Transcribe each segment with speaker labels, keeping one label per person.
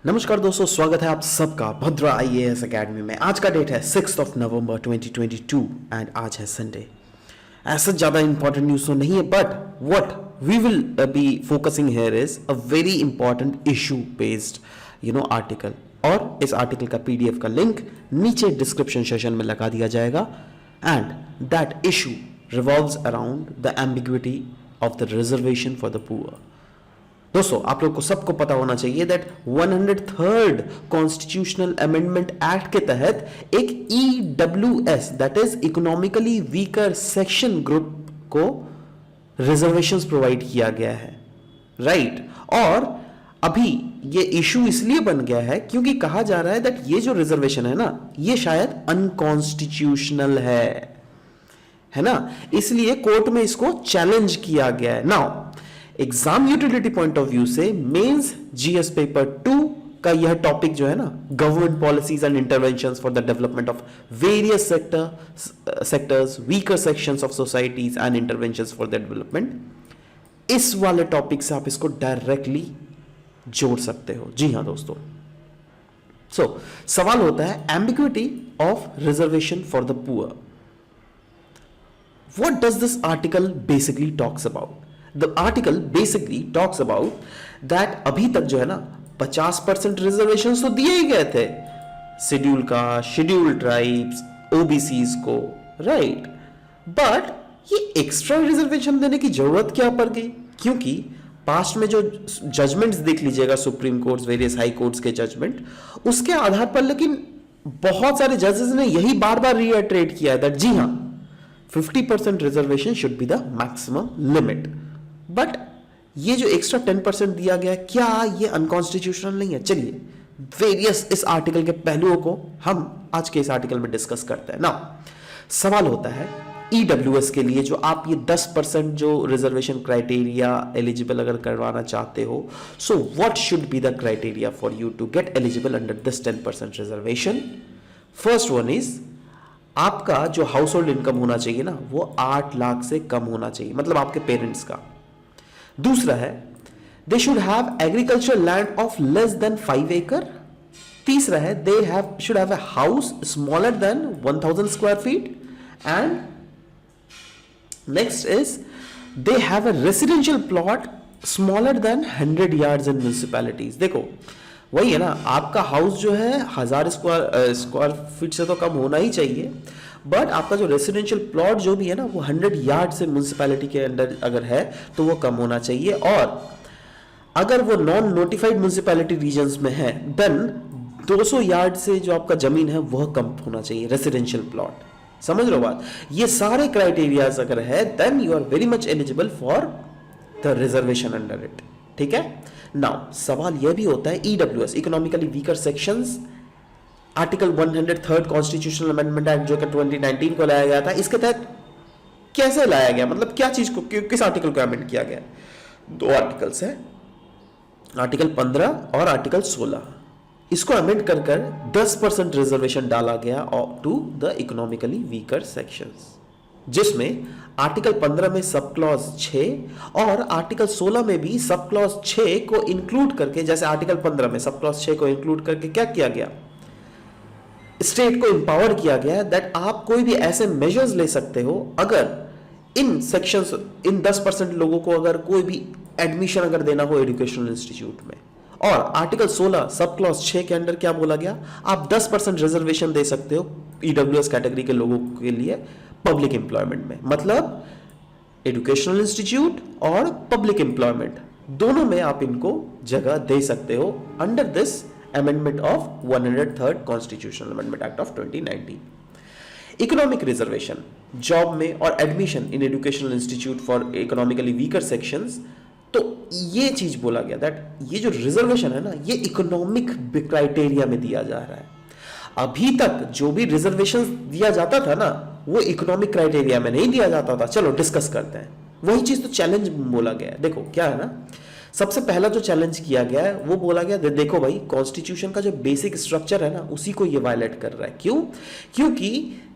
Speaker 1: नमस्कार दोस्तों, स्वागत है आप सबका भद्रा आईएएस एकेडमी में। आज का डेट है 6 नवंबर 2022 एंड आज है संडे। ऐसा ज़्यादा इंपॉर्टेंट न्यूज़ तो नहीं है, but what we will be focusing here is a very important issue based article. और इस आर्टिकल का पीडीएफ का लिंक नीचे डिस्क्रिप्शन सेशन में लगा दिया जाएगा। And that issue revolves around the ambiguity of the reservation for the poor. दोस्तों, आप लोग को सबको पता होना चाहिए that 103rd constitutional amendment act के तहत एक EWS that is economically weaker section group को रिजर्वेशंस प्रोवाइड किया गया है, राइट। और अभी ये इशू इसलिए बन गया है क्योंकि कहा जा रहा है दैट ये जो रिजर्वेशन है ना, ये शायद अनकॉन्स्टिट्यूशनल है ना, इसलिए कोर्ट में इसको चैलेंज किया गया है। Now exam utility point of view से मेंस जीएस पेपर 2 का यह टॉपिक जो है ना, government policies and interventions for the development of various sectors weaker sections of societies and interventions for the development, इस वाले टॉपिक से आप इसको डायरेक्टली जोड़ सकते हो। जी हां दोस्तों। सवाल होता है ambiguity of reservation for the poor. What does this article basically talks about? The article basically talks about that अभी तक जो है ना 50% रिजर्वेशन तो दिए ही गए थे schedule caste, schedule tribes, OBCs को, राइट। बट ये एक्स्ट्रा रिजर्वेशन देने की जरूरत क्या पड़ गई? क्योंकि पास्ट में जो जजमेंट्स देख लीजिएगा, supreme court, various high courts के जजमेंट, उसके आधार पर लेकिन बहुत सारे जजेस ने यही बार बार रीइटरेट किया है दैट जी हाँ 50% reservation should be the maximum limit. But ये जो एक्स्ट्रा 10% दिया गया, क्या ये अनकॉन्स्टिट्यूशनल नहीं है? चलिए वेरियस इस आर्टिकल के पहलुओं को हम आज के इस आर्टिकल में डिस्कस करते हैं। नाउ सवाल होता है ईडब्ल्यूएस के लिए जो आप ये 10% जो रिजर्वेशन क्राइटेरिया एलिजिबल अगर करवाना चाहते हो, so what should be the criteria for you to get eligible under this 10% reservation? First one is आपका जो हाउस होल्ड इनकम होना चाहिए ना, वो 8 लाख से कम होना चाहिए, मतलब आपके पेरेंट्स का। दूसरा है they should have agriculture land of less than 5 एकड़। तीसरा है they should have a house smaller than 1000 square feet. And next is they have a residential plot smaller than 100 yards in municipalities. देखो वही है ना, आपका हाउस जो है 1000 स्क्वायर फीट से तो कम होना ही चाहिए, बट आपका जो रेसिडेंशियल प्लॉट जो भी है ना, वो 100 यार्ड से म्युनिसिपैलिटी के अंदर अगर है तो वो कम होना चाहिए। और अगर वो नॉन नोटिफाइड म्युनिसिपैलिटी रीजन्स में है देन 200 यार्ड से जो आपका जमीन है वह कम होना चाहिए रेसिडेंशियल प्लॉट। समझ लो बात? ये सारे क्राइटेरियाज अगर है then you are very much eligible for the reservation under it. ठीक है। नाउ सवाल यह भी होता है EWS economically weaker sections, article 103rd constitutional amendment act जो कि 2019 को लाया गया था, इसके तहत कैसे लाया गया, मतलब क्या चीज को, किस आर्टिकल को अमेंड किया गया? 2 आर्टिकल्स है, आर्टिकल 15 और आर्टिकल 16। इसको अमेंड कर 10% रिजर्वेशन डाला गया to the economically weaker sections, जिसमें आर्टिकल 15 में सब क्लॉज 6 और आर्टिकल 16 में भी सब क्लॉज 6 को इंक्लूड करके, जैसे आर्टिकल 15 में सब क्लॉज 6 को इंक्लूड करके क्या किया गया, स्टेट को इंपावर किया गया दैट आप कोई भी ऐसे मेजर्स ले सकते हो अगर इन सेक्शंस, इन 10% लोगों को अगर कोई भी एडमिशन अगर देना हो एजुकेशनल इंस्टीट्यूट में। और आर्टिकल 16 सब क्लॉज 6 के अंदर क्या बोला गया, आप 10% रिजर्वेशन दे सकते हो ईडब्ल्यूएस कैटेगरी के लोगों के लिए पब्लिक एम्प्लॉयमेंट में, मतलब एजुकेशनल इंस्टीट्यूट और पब्लिक एम्प्लॉयमेंट दोनों में आप इनको जगह दे सकते हो under this amendment of 103rd Constitutional Amendment Act of 2019. Economic reservation, job में और admission in educational institute for economically weaker sections, तो ये चीज बोला गया दैट ये जो रिजर्वेशन है ना, ये इकोनॉमिक क्राइटेरिया में दिया जा रहा है। अभी तक जो भी रिजर्वेशन दिया जाता था ना, वो इकोनॉमिक क्राइटेरिया में नहीं दिया जाता था। चलो डिस्कस करते हैं, वही चीज तो चैलेंज बोला गया है। देखो क्या है ना, सबसे पहला जो चैलेंज किया गया है वो बोला गया देखो भाई कॉन्स्टिट्यूशन का जो बेसिक स्ट्रक्चर है ना, उसी को ये वायलेट कर रहा है। क्यों? क्योंकि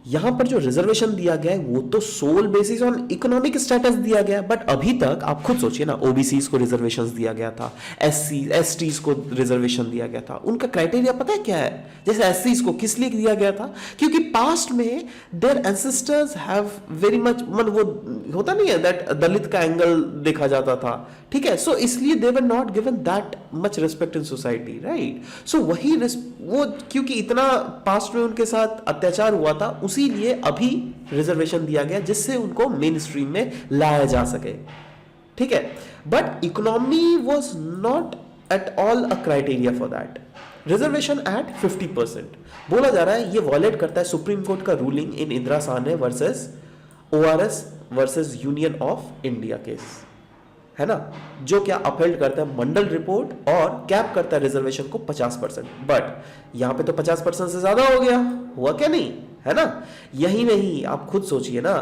Speaker 1: यहां पर जो रिजर्वेशन दिया गया है वो तो sole basis on economic status दिया गया है, बट अभी तक आप खुद सोचिए ना, ओबीसीज को रिजर्वेशन दिया गया था, एससी एसटीज को रिजर्वेशन दिया गया था, उनका क्राइटेरिया पता है क्या है? जैसे एससीज को किस लिए दिया गया था? क्योंकि पास्ट में their ancestors have very much, मतलब वो होता नहीं है दैट दलित का एंगल देखा जाता था, ठीक है, सो इसलिए they were not given that much respect in society, right? So वही वो क्योंकि इतना पास्ट में उनके साथ अत्याचार हुआ था, उसी लिए अभी रिजर्वेशन दिया गया जिससे उनको मेन स्ट्रीम में लाया जा सके, ठीक है। But economy was not at all a criteria for that. Reservation at 50% बोला जा रहा है, ये वॉयलेट करता है सुप्रीम कोर्ट का ruling in Indira Sawhney versus ORS versus union of India case, है ना, जो क्या अपहेल्ड करता है मंडल रिपोर्ट और कैप करता है रिजर्वेशन को 50%। बट यहां पे तो 50% से ज्यादा हो गया, हुआ क्या नहीं, है ना? यही नहीं, आप खुद सोचिए ना,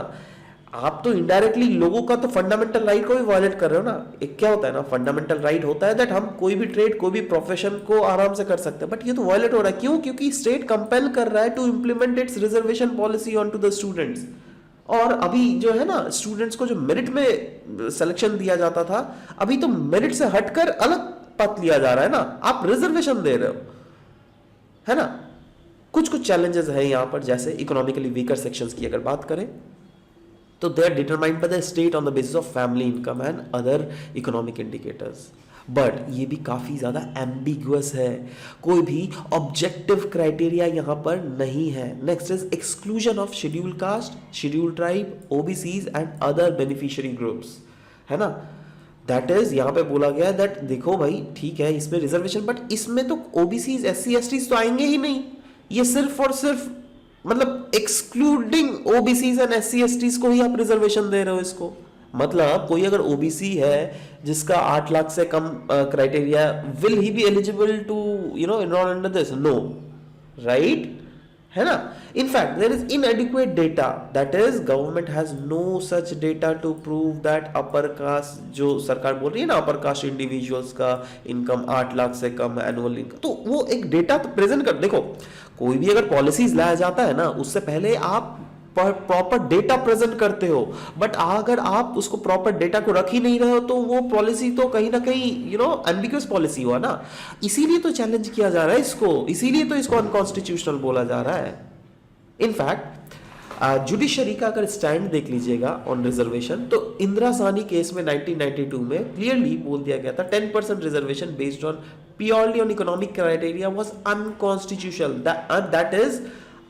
Speaker 1: आप तो इनडायरेक्टली लोगों का तो फंडामेंटल राइट को भी वायलेट कर रहे हो ना। एक क्या होता है ना, फंडामेंटल राइट होता है दैट हम कोई भी ट्रेड, कोई भी प्रोफेशन को आराम से कर सकते हैं, बट ये तो वायलेट हो रहा है। क्यों? क्योंकि स्टेट कंपेल कर रहा है to implement its reservation policy on to the students. और अभी जो है ना, स्टूडेंट्स को जो मेरिट में सिलेक्शन दिया जाता था, अभी तो मेरिट से हटकर अलग पथ लिया जा रहा है ना, आप रिजर्वेशन दे रहे हो, है ना। कुछ कुछ चैलेंजेस है यहां पर, जैसे इकोनॉमिकली वीकर सेक्शंस की अगर बात करें तो they are determined by the state on the basis of family income and other economic indicators. But ये भी काफी ज्यादा एम्बिगुअस है, कोई भी ऑब्जेक्टिव क्राइटेरिया यहां पर नहीं है। Next is exclusion of schedule caste, schedule tribe, OBCs and other beneficiary groups, है ना। दैट इज यहां पे बोला गया है दैट देखो भाई ठीक है इसमें रिजर्वेशन, बट इसमें तो ओबीसीज एससी एसटीज तो आएंगे ही नहीं, ये सिर्फ और सिर्फ मतलब excluding OBCs and SC STs को ही आप रिजर्वेशन दे रहे हो इसको। मतलब कोई अगर ओबीसी है जिसका 8 लाख से कम criteria, will he be eligible to enrol under this? No, right, है ना। In fact there is inadequate data, that is government has no such data to prove that upper caste, जो सरकार बोल रही है ना अपर कास्ट इंडिविजुअल्स का income 8 lakh से कम एनुअल इनकम, तो वो एक डेटा तो प्रेजेंट कर। देखो कोई भी अगर पॉलिसीज लाया जाता है ना, उससे पहले आप प्रॉपर डेटा प्रेजेंट करते हो, बट अगर आप उसको प्रॉपर डेटा को रख ही नहीं रहे हो तो वो पॉलिसी तो कहीं ना कहीं एम्बिगुअस पॉलिसी हुआ ना। इसीलिए तो चैलेंज किया जा रहा है इसको, इसीलिए तो इसको अनकॉन्स्टिट्यूशनल बोला जा रहा है। इनफैक्ट जुडिशरी का अगर स्टैंड देख लीजिएगा ऑन रिजर्वेशन, तो इंदिरा साहनी केस में 1992 में क्लियरली बोल दिया गया था 10% reservation based on purely on economic criteria was unconstitutional. That is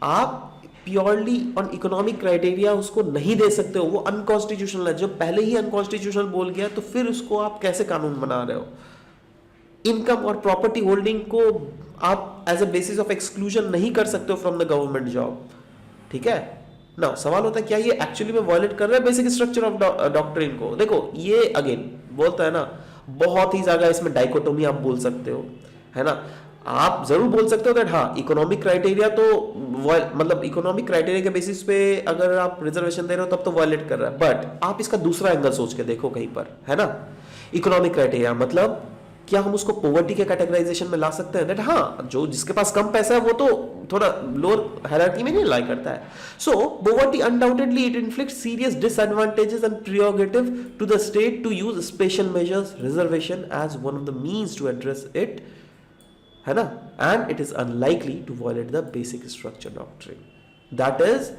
Speaker 1: आप प्योरली ऑन इकोनॉमिक क्राइटेरिया उसको नहीं दे सकते हो, वो अनकॉन्स्टिट्यूशनल है। जो पहले ही अनकॉन्स्टिट्यूशनल बोल गया तो फिर उसको आप कैसे कानून बना रहे हो? इनकम और प्रॉपर्टी होल्डिंग को आप as a basis of exclusion नहीं कर सकते हो फ्रॉम द गवर्नमेंट जॉब, ठीक है ना। सवाल होता है क्या ये एक्चुअली में वायलेट कर रहा है बेसिक स्ट्रक्चर ऑफ डॉक्ट्रिन को? देखो ये अगेन बोलता है ना, बहुत ही ज्यादा इसमें डाइकोटोमी आप बोल सकते हो, है ना। आप जरूर बोल सकते हो दैट हाँ इकोनॉमिक क्राइटेरिया तो मतलब इकोनॉमिक क्राइटेरिया के बेसिस पे अगर आप रिजर्वेशन दे रहे हो तब तो वायलेट कर रहा है, बट आप इसका दूसरा एंगल सोच के देखो कहीं पर, है ना। इकोनॉमिक क्राइटेरिया मतलब क्या हम उसको पॉवर्टी के कैटेगराइजेशन में ला सकते हैं दैट हाँ जो जिसके पास कम पैसा है वो तो थोड़ा लोअर हायरार्की में नहीं लाई करता है। So poverty undoubtedly it inflicts serious disadvantages and prerogative to the state to use special measures reservation as one of the means to address it, है ना। And it is unlikely to violate the basic structure doctrine. That is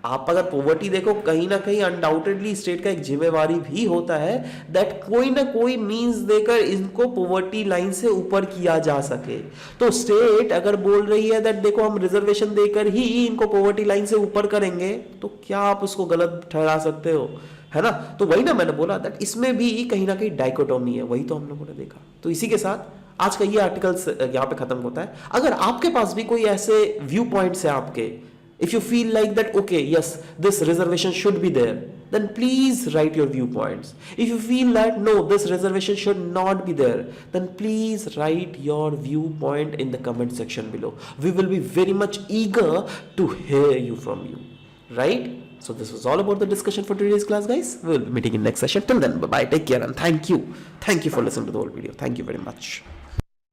Speaker 1: आप अगर poverty देखो कहीं ना कहीं undoubtedly state का एक जिम्मेवारी भी होता है दैट कोई ना कोई मींस देकर इनको पॉवर्टी लाइन से ऊपर किया जा सके। तो स्टेट अगर बोल रही है दैट देखो हम रिजर्वेशन देकर ही इनको पॉवर्टी लाइन से ऊपर करेंगे, तो क्या आप उसको गलत ठहरा सकते हो, है ना। तो वही ना मैंने बोला दैट इसमें भी कहीं ना कहीं डाइकोटोमी है, वही तो हम लोगों ने देखा। तो इसी के साथ आज का ये आर्टिकल यहाँ पे खत्म होता है। अगर आपके पास भी कोई ऐसे व्यू पॉइंट्स है आपके, if you feel like that okay yes this reservation should be there, then please write your viewpoints. If you feel that no this reservation should not be there, then please write your viewpoint in the comment section below. We will be very much eager to hear you from you, right? So this was all about the discussion for today's class, guys. We will be meeting in next session. Till then, bye bye, take care, and thank you for listening to the whole video. Thank you very much.